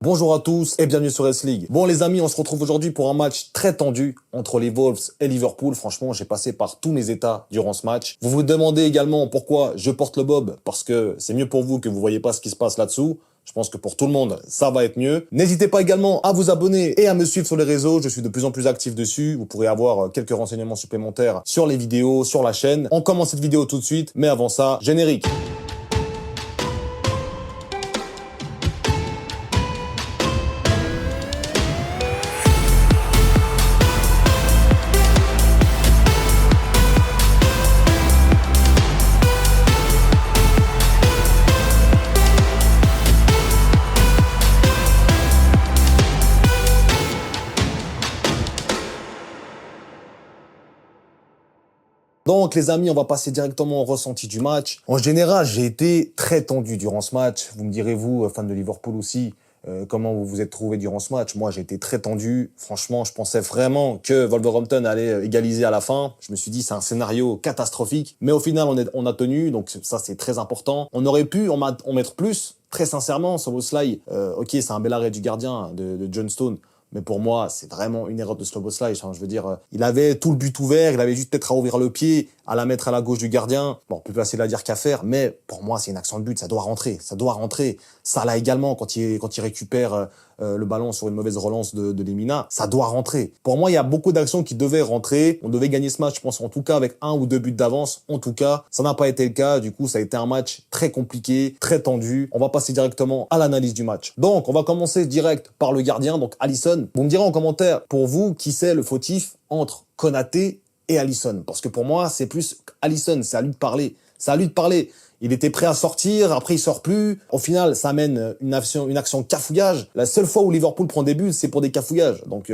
Bonjour à tous et bienvenue sur S-League. Bon les amis, on se retrouve aujourd'hui pour un match très tendu entre les Wolves et Liverpool. Franchement, j'ai passé par tous mes états durant ce match. Vous vous demandez également pourquoi je porte le bob, parce que c'est mieux pour vous que vous voyez pas ce qui se passe là-dessous. Je pense que pour tout le monde, ça va être mieux. N'hésitez pas également à vous abonner et à me suivre sur les réseaux. Je suis de plus en plus actif dessus. Vous pourrez avoir quelques renseignements supplémentaires sur les vidéos, sur la chaîne. On commence cette vidéo tout de suite, mais avant ça, générique. Donc les amis, on va passer directement au ressenti du match. En général, j'ai été très tendu durant ce match. Vous me direz, vous, fan de Liverpool aussi, comment vous vous êtes trouvé durant ce match. Moi, j'ai été très tendu. Franchement, je pensais vraiment que Wolverhampton allait égaliser à la fin. Je me suis dit, c'est un scénario catastrophique. Mais au final, on a tenu, donc ça, c'est très important. On aurait pu en mettre plus, très sincèrement, Szoboszlai. Ok, c'est un bel arrêt du gardien de John Stone. Mais pour moi, c'est vraiment une erreur de Szoboszlai. Enfin, je veux dire, il avait tout le but ouvert, il avait juste peut-être à ouvrir le pied, à la mettre à la gauche du gardien. Bon, plus facile à dire qu'à faire, mais pour moi, c'est une action de but, ça doit rentrer, ça doit rentrer. Ça là également, quand il récupère le ballon sur une mauvaise relance de Lemina, ça doit rentrer. Pour moi, il y a beaucoup d'actions qui devaient rentrer. On devait gagner ce match, je pense, en tout cas, avec 1 ou 2 buts d'avance. En tout cas, ça n'a pas été le cas. Du coup, ça a été un match très compliqué, très tendu. On va passer directement à l'analyse du match. Donc, on va commencer direct par le gardien, donc Alisson. Vous me direz en commentaire, pour vous, qui c'est le fautif entre Konaté et Alisson? Parce que pour moi, c'est plus Alisson, c'est à lui de parler. C'est à lui de parler. Il était prêt à sortir, après il sort plus. Au final, ça amène une action cafouillage. La seule fois où Liverpool prend des buts, c'est pour des cafouillages. Donc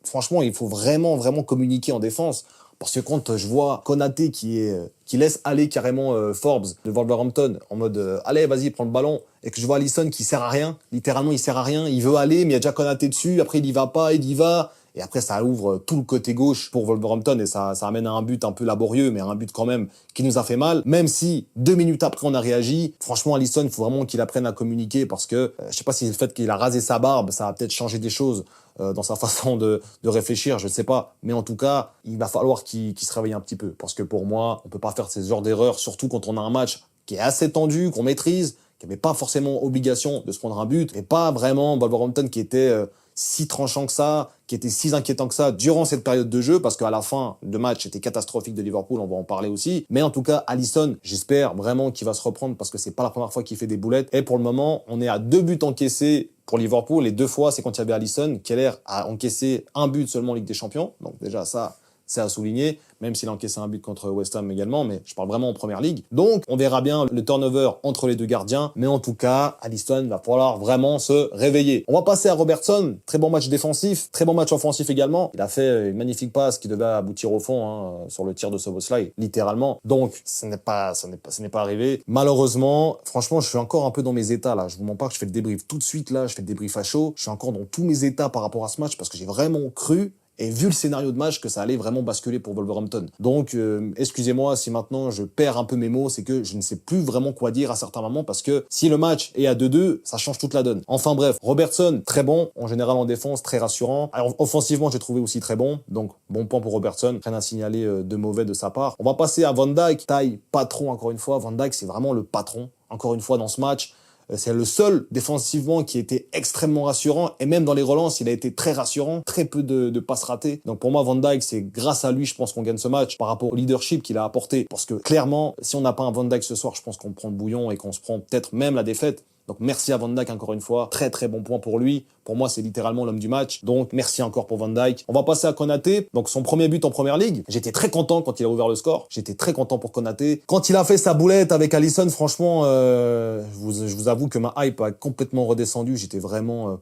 franchement, il faut vraiment communiquer en défense. Parce que quand je vois Konaté qui laisse aller carrément Forbes de Wolverhampton en mode allez, vas-y, prends le ballon, et que je vois Alisson qui sert à rien, littéralement il sert à rien, il veut aller, mais il y a déjà Konaté dessus, après il y va pas, il y va. Et après, ça ouvre tout le côté gauche pour Wolverhampton et ça amène à un but un peu laborieux, mais un but quand même qui nous a fait mal. Même si 2 minutes après, on a réagi. Franchement, Alisson, il faut vraiment qu'il apprenne à communiquer parce que je sais pas si le fait qu'il a rasé sa barbe, ça a peut-être changé des choses dans sa façon de réfléchir, je sais pas. Mais en tout cas, il va falloir qu'il se réveille un petit peu parce que pour moi, on peut pas faire ces genres d'erreurs, surtout quand on a un match qui est assez tendu, qu'on maîtrise, qui n'avait pas forcément obligation de se prendre un but, et pas vraiment Wolverhampton qui était si tranchant que ça, qui était si inquiétant que ça durant cette période de jeu, parce qu'à la fin, le match était catastrophique de Liverpool, on va en parler aussi. Mais en tout cas, Alisson, j'espère vraiment qu'il va se reprendre parce que c'est pas la première fois qu'il fait des boulettes. Et pour le moment, on est à 2 buts encaissés pour Liverpool. Les 2 fois, c'est quand il y avait Alisson, qui a l'air à encaisser un but seulement en Ligue des Champions. Donc déjà, ça, c'est à souligner, même s'il a encaissé un but contre West Ham également, mais je parle vraiment en première ligue. Donc, on verra bien le turnover entre les deux gardiens, mais en tout cas, Alisson va falloir vraiment se réveiller. On va passer à Robertson, très bon match défensif, très bon match offensif également. Il a fait une magnifique passe qui devait aboutir au fond, sur le tir de Szoboszlai, littéralement. Donc, ce n'est pas arrivé. Malheureusement, franchement, je suis encore un peu dans mes états là. Je vous mens pas que je fais le débrief tout de suite là, je fais le débrief à chaud. Je suis encore dans tous mes états par rapport à ce match parce que j'ai vraiment cru et vu le scénario de match que ça allait vraiment basculer pour Wolverhampton. Donc, excusez-moi si maintenant je perds un peu mes mots, c'est que je ne sais plus vraiment quoi dire à certains moments parce que si le match est à 2-2, ça change toute la donne. Enfin bref, Robertson, très bon, en général en défense, très rassurant. Alors, offensivement, j'ai trouvé aussi très bon, donc bon point pour Robertson, rien à signaler de mauvais de sa part. On va passer à Van Dijk, taille patron encore une fois. Van Dijk, c'est vraiment le patron, encore une fois dans ce match. C'est le seul défensivement qui était extrêmement rassurant et même dans les relances, il a été très rassurant, très peu de passes ratées. Donc pour moi, Van Dijk, c'est grâce à lui, je pense qu'on gagne ce match par rapport au leadership qu'il a apporté. Parce que clairement, si on n'a pas un Van Dijk ce soir, je pense qu'on prend le bouillon et qu'on se prend peut-être même la défaite. Donc merci à Van Dijk encore une fois, très bon point pour lui. Pour moi, c'est littéralement l'homme du match. Donc merci encore pour Van Dijk. On va passer à Konaté. Donc son premier but en première ligue. J'étais très content quand il a ouvert le score. J'étais très content pour Konaté. Quand il a fait sa boulette avec Alisson, franchement, je vous avoue que ma hype a complètement redescendu. J'étais vraiment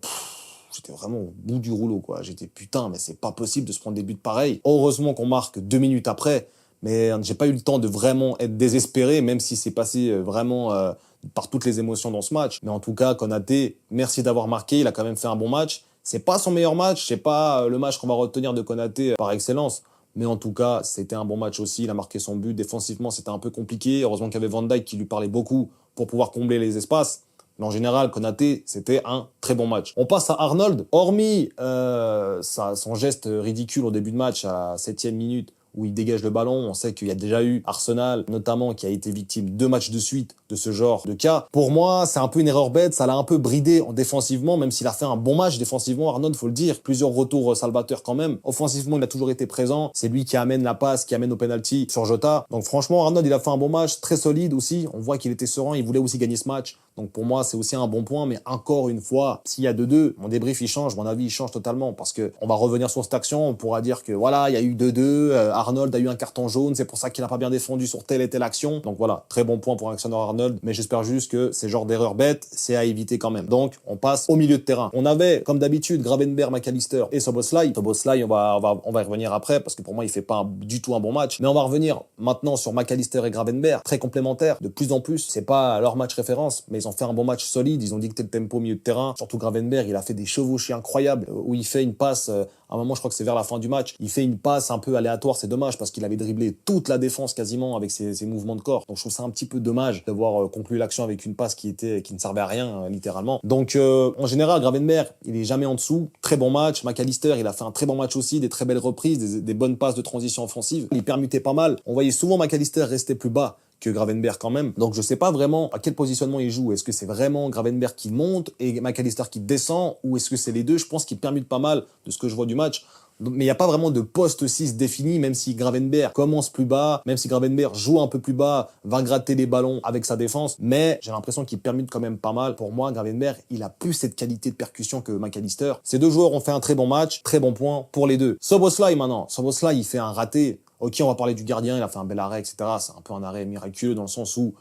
au bout du rouleau, quoi. J'étais putain, mais c'est pas possible de se prendre des buts pareils. Heureusement qu'on marque 2 minutes après. Mais j'ai pas eu le temps de vraiment être désespéré, même si c'est passé vraiment par toutes les émotions dans ce match. Mais en tout cas, Konaté, merci d'avoir marqué. Il a quand même fait un bon match. C'est pas son meilleur match, c'est pas le match qu'on va retenir de Konaté par excellence. Mais en tout cas, c'était un bon match aussi. Il a marqué son but. Défensivement, c'était un peu compliqué. Heureusement qu'il y avait Van Dijk qui lui parlait beaucoup pour pouvoir combler les espaces. Mais en général, Konaté, c'était un très bon match. On passe à Arnold. Hormis son geste ridicule au début de match à la 7e minute, où il dégage le ballon. On sait qu'il y a déjà eu Arsenal, notamment, qui a été victime 2 matchs de suite de ce genre de cas. Pour moi, c'est un peu une erreur bête. Ça l'a un peu bridé défensivement, même s'il a fait un bon match défensivement. Arnold, faut le dire, plusieurs retours salvateurs quand même. Offensivement, il a toujours été présent. C'est lui qui amène la passe, qui amène au penalty sur Jota. Donc franchement, Arnold, il a fait un bon match, très solide aussi. On voit qu'il était serein, il voulait aussi gagner ce match. Donc pour moi, c'est aussi un bon point. Mais encore une fois, s'il y a 2-2, mon débrief, il change. Mon avis, il change totalement. Parce que on va revenir sur cette action. On pourra dire que voilà, il y a eu 2-2. Arnold a eu un carton jaune. C'est pour ça qu'il n'a pas bien défendu sur telle et telle action. Donc voilà, très bon point pour Alexander Arnold. Mais j'espère juste que ces genres d'erreurs bêtes, c'est à éviter quand même. Donc on passe au milieu de terrain. On avait, comme d'habitude, Gravenberch, McAllister et Szoboszlai. Szoboszlai, on va y revenir après parce que pour moi, il fait pas du tout un bon match. Mais on va revenir maintenant sur McAllister et Gravenberch. Très complémentaires. De plus en plus, c'est pas leur match référence, mais ils ont fait un bon match solide. Ils ont dicté le tempo au milieu de terrain. Surtout Gravenberch, il a fait des chevauchées incroyables où il fait une passe. À un moment, je crois que c'est vers la fin du match, il fait une passe un peu aléatoire. C'est dommage parce qu'il avait dribblé toute la défense quasiment avec ses mouvements de corps. Donc je trouve ça un petit peu dommage d'avoir conclu l'action avec une passe qui ne servait à rien littéralement. Donc en général, Gravenberch, il est jamais en dessous. Très bon match. McAllister, il a fait un très bon match aussi, des très belles reprises, des bonnes passes de transition offensive. Il permutait pas mal. On voyait souvent McAllister rester plus bas que Gravenberch quand même. Donc je sais pas vraiment à quel positionnement il joue. Est-ce que c'est vraiment Gravenberch qui monte et McAllister qui descend ou est-ce que c'est les deux? Je pense qu'il permute pas mal de ce que je vois du match. Mais il n'y a pas vraiment de poste 6 défini, même si Gravenberch commence plus bas, même si Gravenberch joue un peu plus bas, va gratter les ballons avec sa défense, mais j'ai l'impression qu'il permute quand même pas mal. Pour moi, Gravenberch, il a plus cette qualité de percussion que McAllister. Ces deux joueurs ont fait un très bon match, très bon point pour les deux. Szoboszlai maintenant. Szoboszlai, il fait un raté. Ok, on va parler du gardien, il a fait un bel arrêt, etc. C'est un peu un arrêt miraculeux dans le sens où,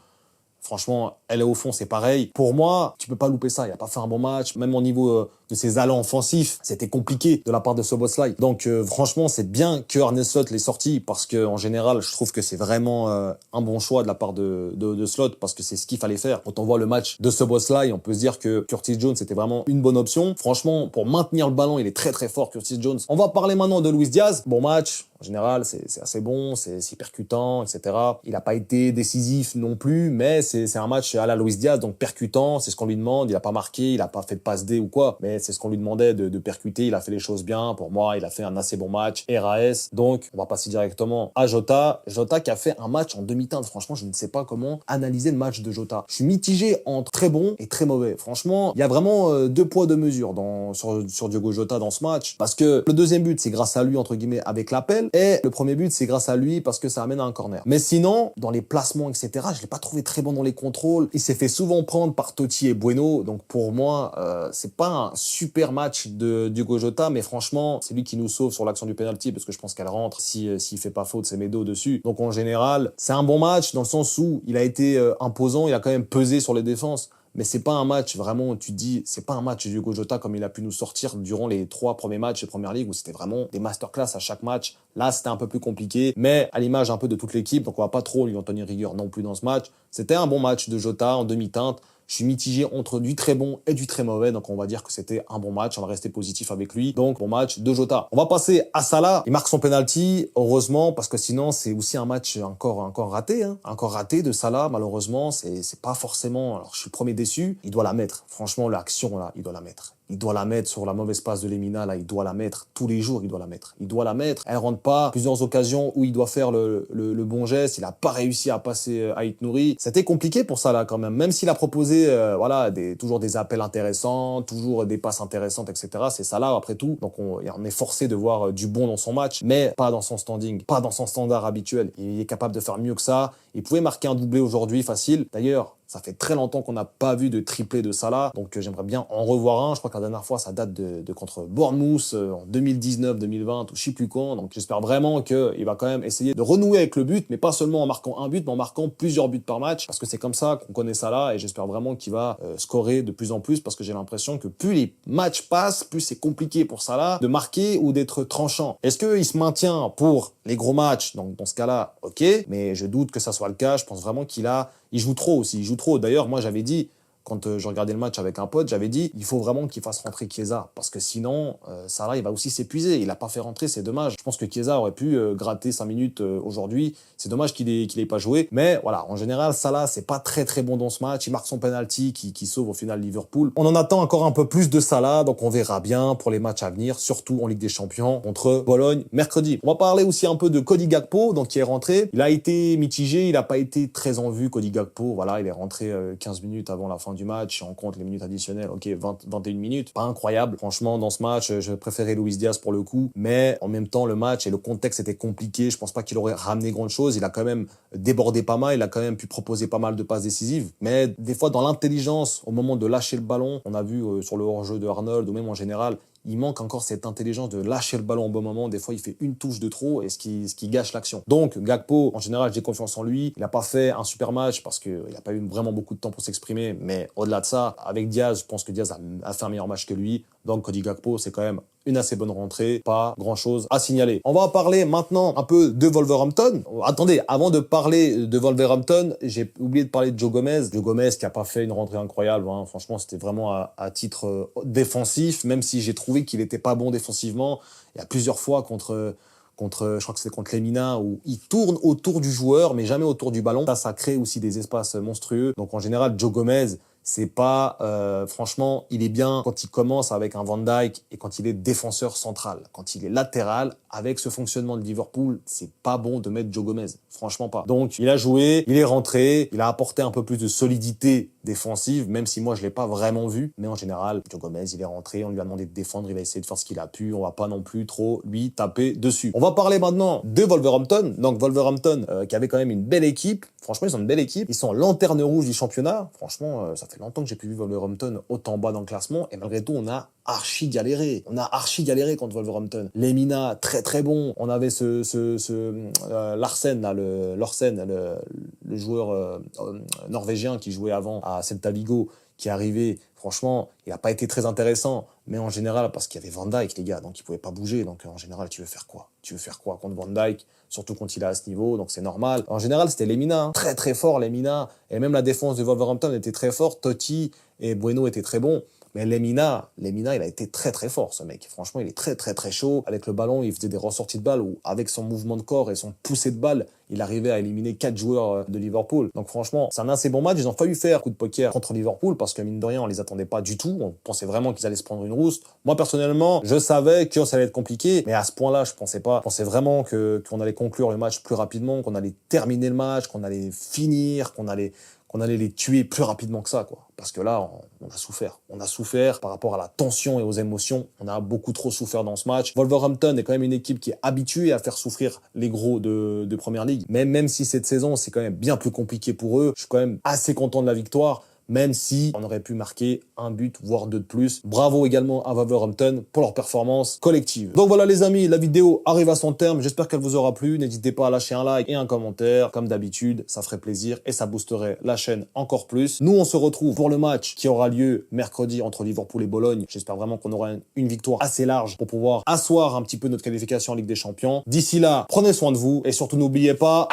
franchement, elle est au fond, c'est pareil. Pour moi, tu peux pas louper ça. Il a pas fait un bon match. Même au niveau de ses allants offensifs, c'était compliqué de la part de Szoboszlai. Donc, franchement, c'est bien que Arne Slot l'ait sorti parce que, en général, je trouve que c'est vraiment un bon choix de la part de Slot parce que c'est ce qu'il fallait faire. Quand on voit le match de Szoboszlai, on peut se dire que Curtis Jones c'était vraiment une bonne option. Franchement, pour maintenir le ballon, il est très très fort, Curtis Jones. On va parler maintenant de Luis Diaz. Bon match. En général, c'est assez bon, c'est percutant, etc. Il n'a pas été décisif non plus, mais c'est un match à la Luis Diaz, donc percutant, c'est ce qu'on lui demande. Il n'a pas marqué, il n'a pas fait de passe D ou quoi, mais c'est ce qu'on lui demandait de percuter. Il a fait les choses bien. Pour moi, il a fait un assez bon match. RAS. Donc, on va passer directement à Jota. Jota qui a fait un match en demi-teinte. Franchement, je ne sais pas comment analyser le match de Jota. Je suis mitigé entre très bon et très mauvais. Franchement, il y a vraiment 2 poids 2 mesures sur Diogo Jota dans ce match, parce que le deuxième but, c'est grâce à lui, entre guillemets, avec l'appel. Et le premier but, c'est grâce à lui parce que ça amène à un corner. Mais sinon, dans les placements, etc., je l'ai pas trouvé très bon dans les contrôles. Il s'est fait souvent prendre par Totti et Bueno. Donc pour moi, c'est pas un super match de Diogo Jota, mais franchement, c'est lui qui nous sauve sur l'action du penalty parce que je pense qu'elle rentre s'il fait pas faute, c'est Medo dessus. Donc en général, c'est un bon match dans le sens où il a été imposant, il a quand même pesé sur les défenses. Mais c'est pas un match vraiment, tu te dis, c'est pas un match de Diogo Jota comme il a pu nous sortir durant les 3 premiers matchs de Première Ligue où c'était vraiment des masterclass à chaque match. Là, c'était un peu plus compliqué, mais à l'image un peu de toute l'équipe, donc on va pas trop lui en tenir rigueur non plus dans ce match. C'était un bon match de Jota en demi-teinte. Je suis mitigé entre du très bon et du très mauvais, donc on va dire que c'était un bon match, on va rester positif avec lui. Donc bon match de Jota. On va passer à Salah, il marque son penalty, heureusement, parce que sinon c'est aussi un match encore raté, hein. Encore raté de Salah, malheureusement, c'est pas forcément, alors je suis le premier déçu, il doit la mettre. Franchement, l'action là, il doit la mettre. Il doit la mettre sur la mauvaise passe de Lemina, là, il doit la mettre. Tous les jours, il doit la mettre. Il doit la mettre. Elle rentre pas. Plusieurs occasions où il doit faire le bon geste. Il a pas réussi à passer à Aït-Nouri. C'était compliqué pour ça, là, quand même. Même s'il a proposé, voilà, toujours des appels intéressants, toujours des passes intéressantes, etc. C'est ça, là, après tout. Donc, on est forcé de voir du bon dans son match, mais pas dans son standing, pas dans son standard habituel. Il est capable de faire mieux que ça. Il pouvait marquer un doublé aujourd'hui, facile. D'ailleurs, ça fait très longtemps qu'on n'a pas vu de triplé de Salah, donc j'aimerais bien en revoir un. Je crois que la dernière fois, ça date de contre Bournemouth en 2019, 2020, ou je sais plus quand. Donc j'espère vraiment qu'il va quand même essayer de renouer avec le but, mais pas seulement en marquant un but, mais en marquant plusieurs buts par match, parce que c'est comme ça qu'on connaît Salah, et j'espère vraiment qu'il va scorer de plus en plus, parce que j'ai l'impression que plus les matchs passent, plus c'est compliqué pour Salah de marquer ou d'être tranchant. Est-ce qu'il se maintient pour les gros matchs? Donc dans ce cas-là, ok, mais je doute que ça soit le cas. Je pense vraiment il joue trop aussi, il joue trop. D'ailleurs, moi, j'avais dit, quand je regardais le match avec un pote, j'avais dit il faut vraiment qu'il fasse rentrer Chiesa parce que sinon Salah il va aussi s'épuiser. Il a pas fait rentrer, c'est dommage. Je pense que Chiesa aurait pu gratter 5 minutes aujourd'hui. C'est dommage qu'il ait pas joué. Mais voilà, en général Salah c'est pas très très bon dans ce match. Il marque son penalty qui sauve au final Liverpool. On en attend encore un peu plus de Salah, donc on verra bien pour les matchs à venir, surtout en Ligue des Champions contre Bologne mercredi. On va parler aussi un peu de Cody Gakpo, donc qui est rentré. Il a été mitigé, il a pas été très en vue Cody Gakpo. Voilà, il est rentré 15 minutes avant la fin du match, si on compte les minutes additionnelles, ok, 21 minutes, pas incroyable. Franchement, dans ce match, je préférais Luis Diaz pour le coup, mais en même temps, le match et le contexte étaient compliqués. Je pense pas qu'il aurait ramené grand chose. Il a quand même débordé pas mal, il a quand même pu proposer pas mal de passes décisives, mais des fois, dans l'intelligence, au moment de lâcher le ballon, on a vu sur le hors-jeu de Arnold, ou même en général, il manque encore cette intelligence de lâcher le ballon au bon moment. Des fois, il fait une touche de trop et ce qui gâche l'action. Donc, Gakpo, en général, j'ai confiance en lui. Il n'a pas fait un super match parce qu'il n'a pas eu vraiment beaucoup de temps pour s'exprimer. Mais au-delà de ça, avec Diaz, je pense que Diaz a fait un meilleur match que lui. Donc, Cody Gakpo, c'est quand même une assez bonne rentrée. Pas grand-chose à signaler. On va parler maintenant un peu de Wolverhampton. Attendez, avant de parler de Wolverhampton, j'ai oublié de parler de Joe Gomez. Joe Gomez qui n'a pas fait une rentrée incroyable. Hein. Franchement, c'était vraiment à titre défensif, même si j'ai trouvé qu'il était pas bon défensivement. Il y a plusieurs fois contre, je crois que c'était contre Lemina, où il tourne autour du joueur, mais jamais autour du ballon. Ça crée aussi des espaces monstrueux. Donc en général, Joe Gomez, c'est pas, franchement, il est bien quand il commence avec un Van Dijk et quand il est défenseur central. Quand il est latéral, avec ce fonctionnement de Liverpool, c'est pas bon de mettre Joe Gomez. Franchement pas. Donc, il a joué, il est rentré, il a apporté un peu plus de solidité défensive, même si moi, je l'ai pas vraiment vu. Mais en général, Joe Gomez, il est rentré, on lui a demandé de défendre, il va essayer de faire ce qu'il a pu. On va pas non plus trop lui taper dessus. On va parler maintenant de Wolverhampton. Donc, Wolverhampton, qui avait quand même une belle équipe. Franchement, ils ont une belle équipe. Ils sont lanterne rouge du championnat. Franchement, ça fait longtemps que j'ai plus vu Wolverhampton autant bas dans le classement. Et malgré tout, on a archi galéré. On a archi galéré contre Wolverhampton. Lemina, très très bon. On avait Larsen, là, le joueur norvégien qui jouait avant à Celta Vigo, qui est arrivé. Franchement, il n'a pas été très intéressant. Mais en général, parce qu'il y avait Van Dijk, les gars, donc il pouvait pas bouger. Donc en général, tu veux faire quoi? Tu veux faire quoi contre Van Dijk? Surtout quand il est à ce niveau, donc c'est normal. En général, c'était Lemina, hein. Très très fort Lemina. Et même la défense de Wolverhampton était très forte. Totti et Bueno étaient très bons. Mais Lemina, il a été très très fort, ce mec. Franchement, il est très très très chaud. Avec le ballon, il faisait des ressorties de balles où, avec son mouvement de corps et son poussé de balle, il arrivait à éliminer 4 joueurs de Liverpool. Donc franchement, c'est un assez bon match. Ils ont failli faire coup de poker contre Liverpool parce que mine de rien, on les attendait pas du tout. On pensait vraiment qu'ils allaient se prendre une rousse. Moi, personnellement, je savais que ça allait être compliqué, mais à ce point-là, je pensais pas. Je pensais vraiment qu'on allait conclure le match plus rapidement, qu'on allait terminer le match, qu'on allait finir, qu'on allait les tuer plus rapidement que ça, quoi. Parce que là, on a souffert. On a souffert par rapport à la tension et aux émotions. On a beaucoup trop souffert dans ce match. Wolverhampton est quand même une équipe qui est habituée à faire souffrir les gros de Première Ligue. Même si cette saison, c'est quand même bien plus compliqué pour eux. Je suis quand même assez content de la victoire, même si on aurait pu marquer un but, voire deux de plus. Bravo également à Wolverhampton pour leur performance collective. Donc voilà les amis, la vidéo arrive à son terme. J'espère qu'elle vous aura plu. N'hésitez pas à lâcher un like et un commentaire. Comme d'habitude, ça ferait plaisir et ça boosterait la chaîne encore plus. Nous, on se retrouve pour le match qui aura lieu mercredi entre Liverpool et Bologne. J'espère vraiment qu'on aura une victoire assez large pour pouvoir asseoir un petit peu notre qualification en Ligue des Champions. D'ici là, prenez soin de vous et surtout n'oubliez pas...